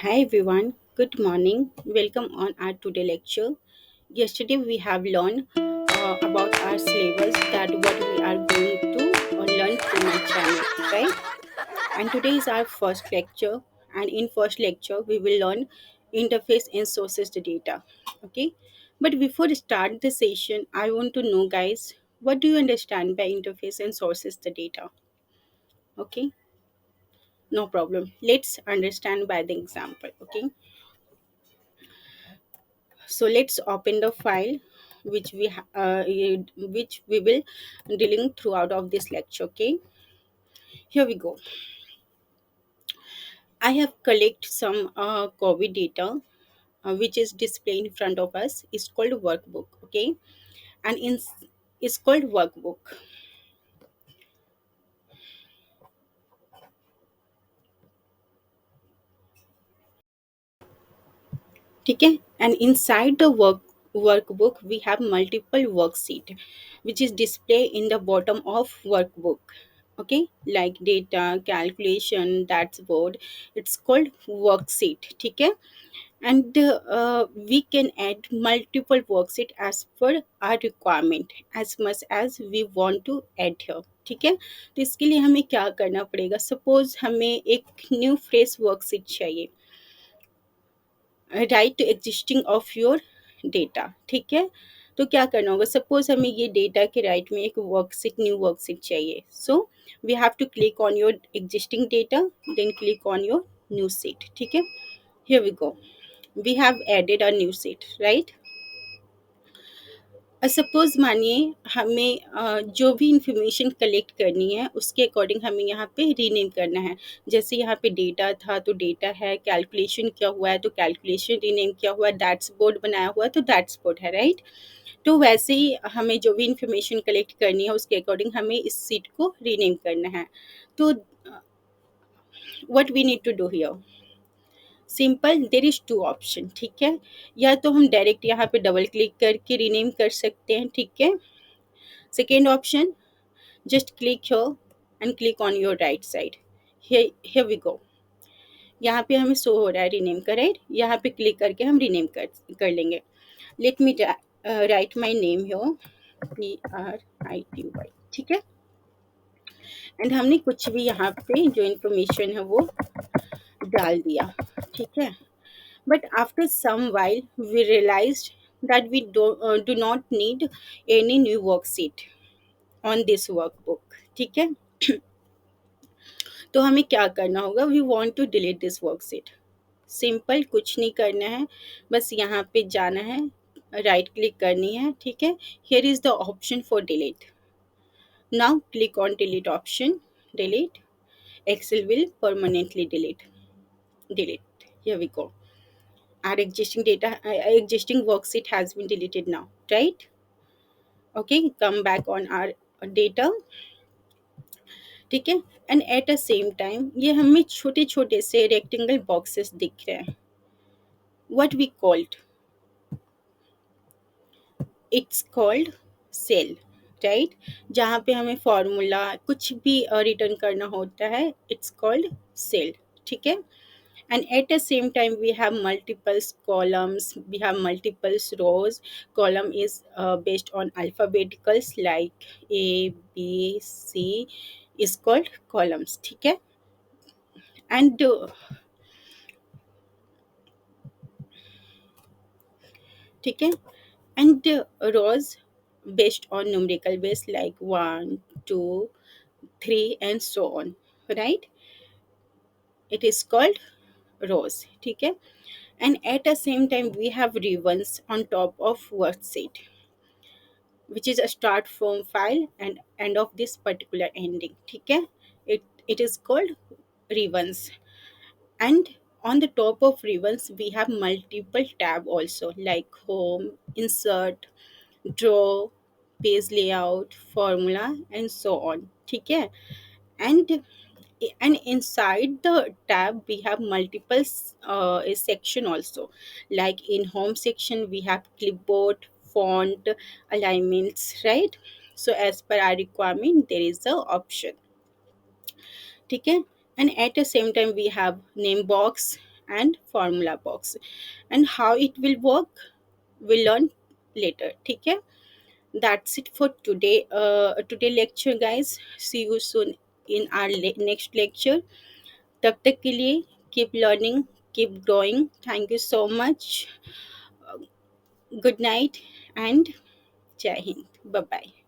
Hi everyone, good morning. Welcome on our today lecture. Yesterday we have learned about our syllabus that what we are going to learn through my channel, right? And today is our first lecture, and in first lecture we will learn interface and sources the data. Okay, but before we start the session, I want to know, guys, what do you understand by interface and sources the data? Okay, no problem. Let's understand by the example. Okay, so let's open the file which we will dealing throughout of this lecture. Okay, here we go. I have collect some COVID data, which is displayed in front of us. It's called workbook. Okay, and in it's called workbook. ठीक है, and inside the workbook we have multiple worksheet which is displayed in the bottom of workbook. Okay, like data calculation, that's board. It's called worksheet. ठीक है, and we can add multiple worksheet as per our requirement as much as we want to add here. ठीक है, तो इसके लिए हमें क्या करना पड़ेगा? सपोज हमें एक न्यू फ्रेश वर्कशीट चाहिए, right to existing of your data. ठीक है, तो क्या करना होगा? सपोज हमें ये डेटा के राइट में एक वर्कशीट, न्यू वर्कशीट चाहिए। So we have to click on your existing data, then click on your new sheet. ठीक है, here we go, we have added a new sheet, right. Suppose मानिए हमें जो भी इंफॉर्मेशन कलेक्ट करनी है उसके अकॉर्डिंग हमें यहाँ पे रीनेम करना है। जैसे यहाँ पे डेटा था तो डेटा है, कैलकुलेशन क्या हुआ है तो कैलकुलेशन रीनेम किया हुआ है, दैट्स बोर्ड बनाया हुआ है तो दैट्स बोर्ड है, राइट। तो वैसे ही हमें जो भी इंफॉर्मेशन कलेक्ट करनी है उसके अकॉर्डिंग हमें इस सीट को रीनेम करना है। तो what we need to do here? Simple, there is two option. ठीक है, या तो हम डायरेक्ट यहाँ पे डबल क्लिक करके रीनेम कर सकते हैं। ठीक है, second option, just click here and click on your right side. Here we go. यहाँ पे हमें शो हो रहा है रीनेम का, राइट। यहाँ पे क्लिक करके हम रीनेम कर लेंगे। Let me right my name here, PRITY। ठीक है, एंड हमने कुछ भी यहाँ पे जो इन्फॉर्मेशन है वो डाल दिया। ठीक है, but after some while we realized that we do not need any new worksheet on this workbook। ठीक है, तो हमें क्या करना होगा? We want to delete this worksheet. Simple, कुछ नहीं करना है, बस यहाँ पे जाना है, राइट क्लिक करनी है। ठीक है, here is the option for delete. Now click on delete option, delete. Excel will permanently delete. Here we go. Our existing existing worksheet has been deleted now, right? Okay, come back on our data। ठीक है, and at a same time ये हमें छोटे छोटे से rectangle boxes दिख रहे हैं। What we called, it's called cell, right. जहाँ पे हमें फॉर्मूला कुछ भी रिटर्न करना होता है, इट्स कॉल्ड सेल। ठीक है, and at the same time we have multiple columns, we have multiple rows। column is based on alphabeticals like A, B, C is called columns। ठीक है, and ठीक है, and rows based on numerical base like 1, 2, 3 and so on, right। it is called rows। ठीक है, and at the same time we have ribbons on top of worksheet, which is a start from file and end of this particular ending। ठीक है, it is called ribbons। and on the top of ribbons we have multiple tab also like home, insert, draw, page layout, formula and so on। ठीक है, and inside the tab we have multiple section also, like in home section we have clipboard, font, alignments, right। so as per our requirement there is a option। ठीक है, and at the same time we have name box, and formula box, and how it will work we'll learn later. Okay, that's it for today lecture, guys. See you soon in our next lecture. तब तक के लिए keep learning, keep growing. Thank you so much. Good night and Jai Hind. Bye bye.